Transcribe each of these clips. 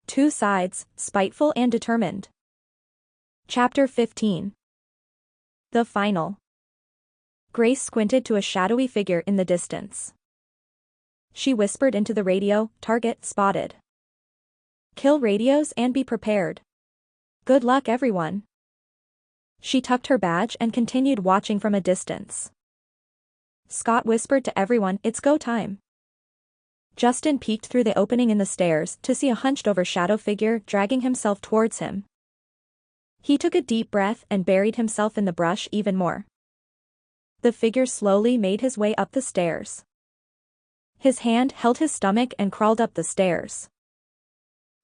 Two Sides, Spiteful and Determined. Chapter 15. The Final. Grace squinted to a shadowy figure in the distance. She whispered into the radio, "Target spotted. Kill radios and be prepared. Good luck everyone." She tucked her badge and continued watching from a distance. Scott whispered to everyone, "It's go time." Justin peeked through the opening in the stairs to see a hunched-over shadow figure dragging himself towards him. He took a deep breath and buried himself in the brush even more. The figure slowly made his way up the stairs. His hand held his stomach and crawled up the stairs.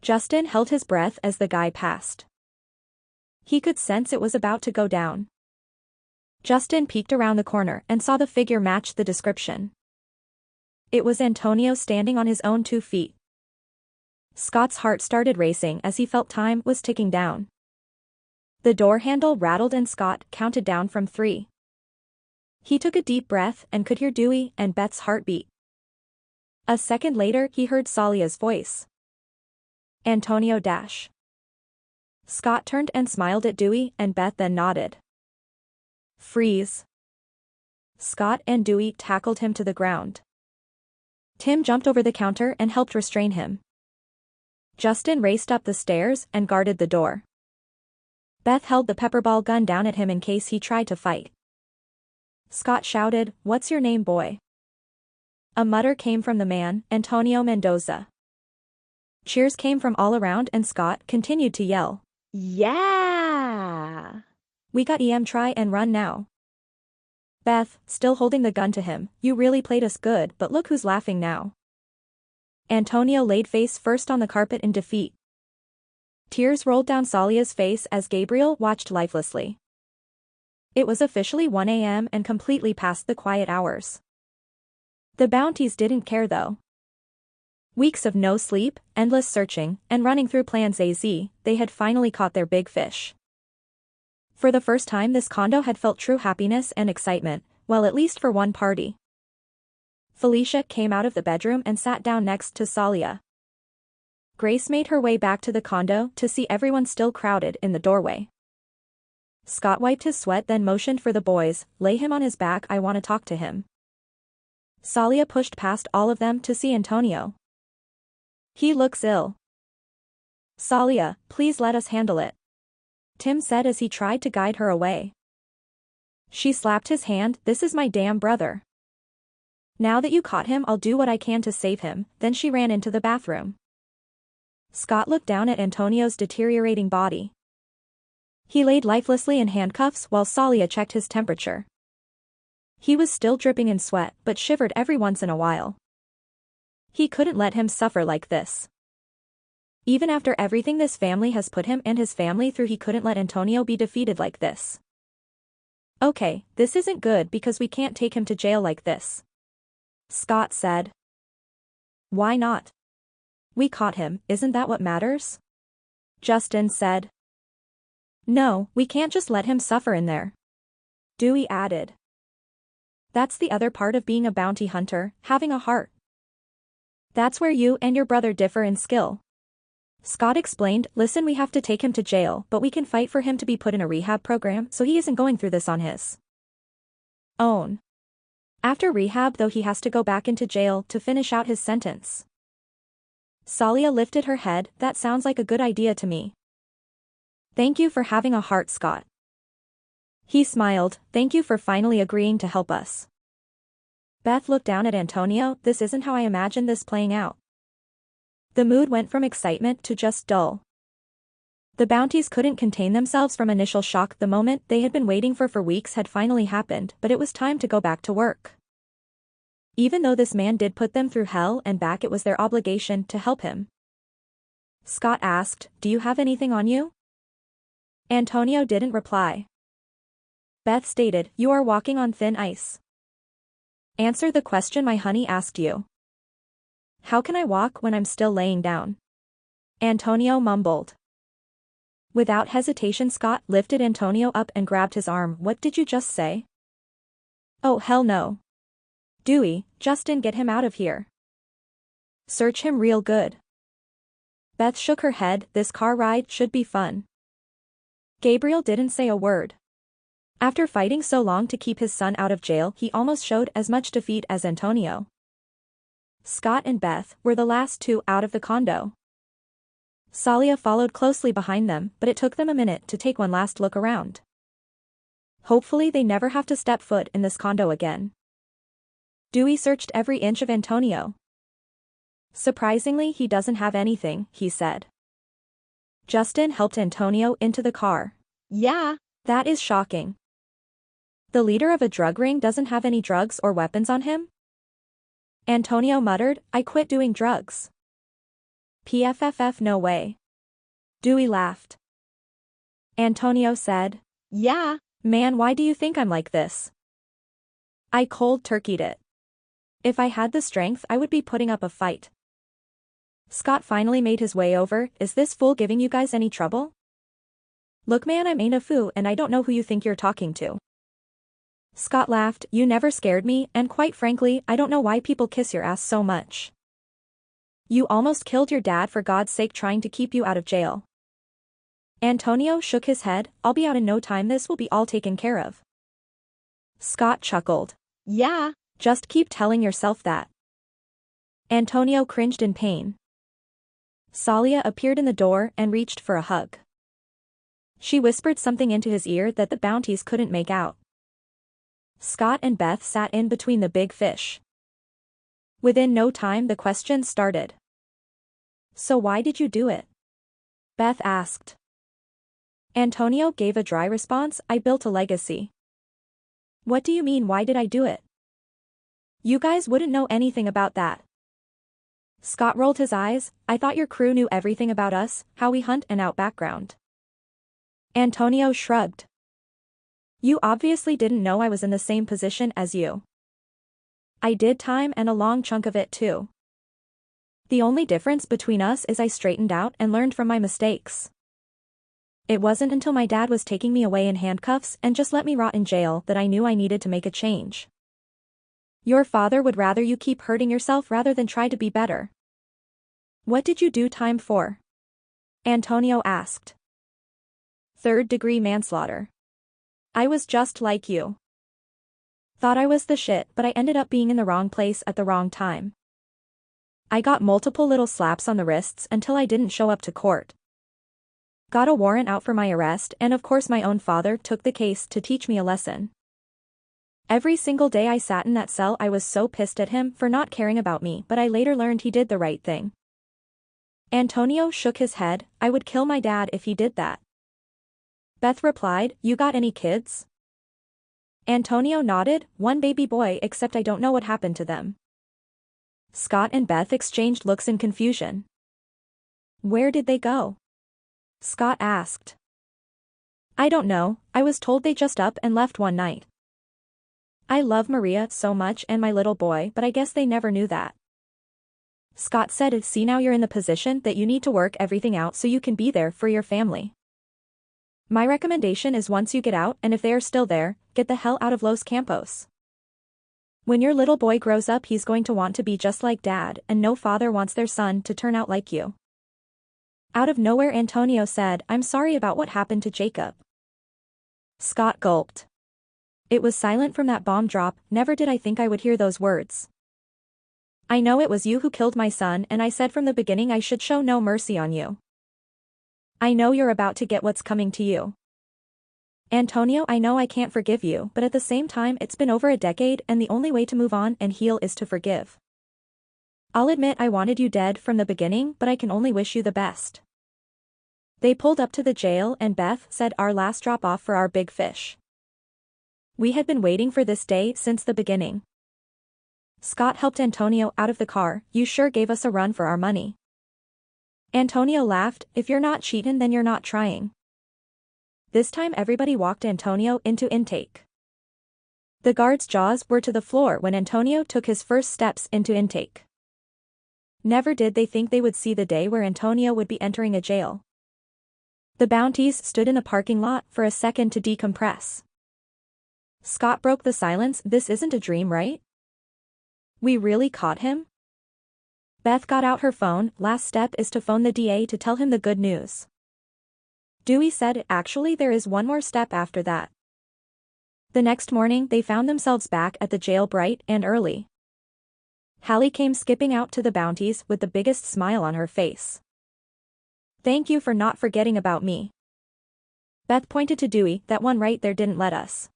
Justin held his breath as the guy passed. He could sense it was about to go down. Justin peeked around the corner and saw the figure match the description. It was Antonio standing on his own 2 feet. Scott's heart started racing as he felt time was ticking down. The door handle rattled and Scott counted down from 3. He took a deep breath and could hear Dewey and Beth's heartbeat. A second later he heard Salia's voice. "Antonio dash." Scott turned and smiled at Dewey and Beth, then nodded. "Freeze." Scott and Dewey tackled him to the ground. Tim jumped over the counter and helped restrain him. Justin raced up the stairs and guarded the door. Beth held the pepperball gun down at him in case he tried to fight. Scott shouted, "What's your name, boy?" A mutter came from the man, Antonio Mendoza. Cheers came from all around and Scott continued to yell, "Yeah! We got EM, try and run now." Beth, still holding the gun to him, "You really played us good, but look who's laughing now." Antonio laid face first on the carpet in defeat. Tears rolled down Salia's face as Gabriel watched lifelessly. It was officially 1 a.m. and completely past the quiet hours. The bounties didn't care though. Weeks of no sleep, endless searching, and running through plans AZ, they had finally caught their big fish. For the first time this condo had felt true happiness and excitement, well at least for one party. Felicia came out of the bedroom and sat down next to Salia. Grace made her way back to the condo to see everyone still crowded in the doorway. Scott wiped his sweat then motioned for the boys, "Lay him on his back, I want to talk to him." Salia pushed past all of them to see Antonio. "He looks ill." "Salia, please let us handle it," Tim said as he tried to guide her away. She slapped his hand, "This is my damn brother. Now that you caught him I'll do what I can to save him," then she ran into the bathroom. Scott looked down at Antonio's deteriorating body. He laid lifelessly in handcuffs while Salia checked his temperature. He was still dripping in sweat but shivered every once in a while. He couldn't let him suffer like this. Even after everything this family has put him and his family through, he couldn't let Antonio be defeated like this. "Okay, this isn't good because we can't take him to jail like this," Scott said. "Why not? We caught him, isn't that what matters?" Justin said. "No, we can't just let him suffer in there," Dewey added. "That's the other part of being a bounty hunter, having a heart. That's where you and your brother differ in skill." Scott explained, "Listen, we have to take him to jail, but we can fight for him to be put in a rehab program so he isn't going through this on his own. After rehab though he has to go back into jail to finish out his sentence." Salia lifted her head, "That sounds like a good idea to me." "Thank you for having a heart, Scott." He smiled, "Thank you for finally agreeing to help us." Beth looked down at Antonio, "This isn't how I imagined this playing out." The mood went from excitement to just dull. The bounties couldn't contain themselves from initial shock. The moment they had been waiting for weeks had finally happened, but it was time to go back to work. Even though this man did put them through hell and back, it was their obligation to help him. Scott asked, "Do you have anything on you?" Antonio didn't reply. Beth stated, "You are walking on thin ice." "Answer the question my honey asked you." "How can I walk when I'm still laying down?" Antonio mumbled. Without hesitation Scott lifted Antonio up and grabbed his arm. "What did you just say?" "Oh hell no. Dewey, Justin, get him out of here. Search him real good." Beth shook her head, this car ride should be fun. Gabriel didn't say a word. After fighting so long to keep his son out of jail, he almost showed as much defeat as Antonio. Scott and Beth were the last two out of the condo. Salia followed closely behind them, but it took them a minute to take one last look around. Hopefully they never have to step foot in this condo again. Dewey searched every inch of Antonio. Surprisingly, he doesn't have anything, he said. Justin helped Antonio into the car. Yeah. That is shocking. The leader of a drug ring doesn't have any drugs or weapons on him? Antonio muttered, I quit doing drugs. PFFF, no way. Dewey laughed. Antonio said, Yeah. Man, why do you think I'm like this? I cold turkeyed it. If I had the strength, I would be putting up a fight. Scott finally made his way over. Is this fool giving you guys any trouble? Look man, I'm ain't a foo and I don't know who you think you're talking to. Scott laughed, you never scared me, and quite frankly, I don't know why people kiss your ass so much. You almost killed your dad for God's sake trying to keep you out of jail. Antonio shook his head, I'll be out in no time, this will be all taken care of. Scott chuckled. Yeah. Just keep telling yourself that. Antonio cringed in pain. Salia appeared in the door and reached for a hug. She whispered something into his ear that the bounties couldn't make out. Scott and Beth sat in between the big fish. Within no time the questions started. So why did you do it? Beth asked. Antonio gave a dry response, I built a legacy. What do you mean, why did I do it? You guys wouldn't know anything about that. Scott rolled his eyes, I thought your crew knew everything about us, how we hunt and out background. Antonio shrugged. You obviously didn't know I was in the same position as you. I did time and a long chunk of it too. The only difference between us is I straightened out and learned from my mistakes. It wasn't until my dad was taking me away in handcuffs and just let me rot in jail that I knew I needed to make a change. Your father would rather you keep hurting yourself rather than try to be better. What did you do time for? Antonio asked. 3rd-degree manslaughter. I was just like you. Thought I was the shit, but I ended up being in the wrong place at the wrong time. I got multiple little slaps on the wrists until I didn't show up to court. Got a warrant out for my arrest, and of course my own father took the case to teach me a lesson. Every single day I sat in that cell I was so pissed at him for not caring about me, but I later learned he did the right thing. Antonio shook his head, I would kill my dad if he did that. Beth replied, you got any kids? Antonio nodded, one baby boy, except I don't know what happened to them. Scott and Beth exchanged looks in confusion. Where did they go? Scott asked. I don't know, I was told they just up and left one night. I love Maria so much and my little boy, but I guess they never knew that. Scott said, see now you're in the position that you need to work everything out so you can be there for your family. My recommendation is once you get out and if they are still there, get the hell out of Los Campos. When your little boy grows up he's going to want to be just like dad and no father wants their son to turn out like you. Out of nowhere Antonio said, I'm sorry about what happened to Jacob. Scott gulped. It was silent from that bomb drop, never did I think I would hear those words. I know it was you who killed my son and I said from the beginning I should show no mercy on you. I know you're about to get what's coming to you. Antonio, I know I can't forgive you, but at the same time it's been over a decade and the only way to move on and heal is to forgive. I'll admit I wanted you dead from the beginning, but I can only wish you the best. They pulled up to the jail and Beth said our last drop off for our big fish. We had been waiting for this day since the beginning. Scott helped Antonio out of the car, you sure gave us a run for our money. Antonio laughed, if you're not cheatin' then you're not trying. This time everybody walked Antonio into intake. The guards' jaws were to the floor when Antonio took his first steps into intake. Never did they think they would see the day where Antonio would be entering a jail. The bounties stood in the parking lot for a second to decompress. Scott broke the silence, this isn't a dream, right? We really caught him? Beth got out her phone. Last step is to phone the DA to tell him the good news. Dewey said, actually there is one more step after that. The next morning they found themselves back at the jail bright and early. Hallie came skipping out to the bounties with the biggest smile on her face. Thank you for not forgetting about me. Beth pointed to Dewey, that one right there didn't let us.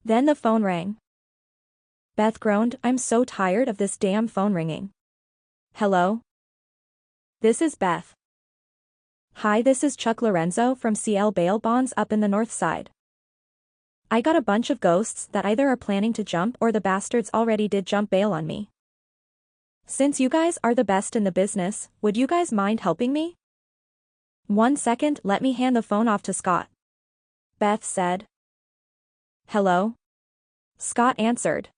Then the phone rang. Beth groaned, I'm so tired of this damn phone ringing. Hello? This is Beth. Hi, this is Chuck Lorenzo from CL Bail Bonds up in the north side. I got a bunch of ghosts that either are planning to jump or the bastards already did jump bail on me. Since you guys are the best in the business, would you guys mind helping me? 1 second, let me hand the phone off to Scott. Beth said. Hello? Scott answered.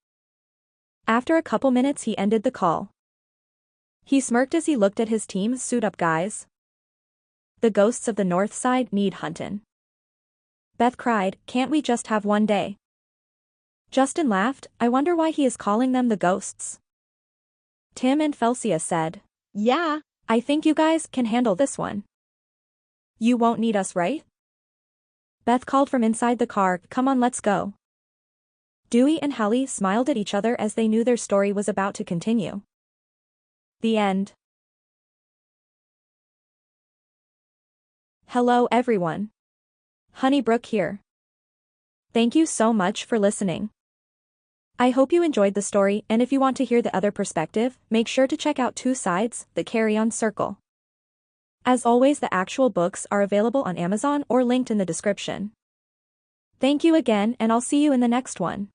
After a couple minutes he ended the call. He smirked as he looked at his team. Suit up, guys. The ghosts of the north side need huntin'. Beth cried, can't we just have one day? Justin laughed, I wonder why he is calling them the ghosts. Tim and Felcia said, Yeah, I think you guys can handle this one. You won't need us, right? Beth called from inside the car, come on, let's go. Dewey and Hallie smiled at each other as they knew their story was about to continue. The end. Hello everyone. Honeybbrooke here. Thank you so much for listening. I hope you enjoyed the story, and if you want to hear the other perspective, make sure to check out Two Sides, The Carry-On Circle. As always, the actual books are available on Amazon or linked in the description. Thank you again, and I'll see you in the next one.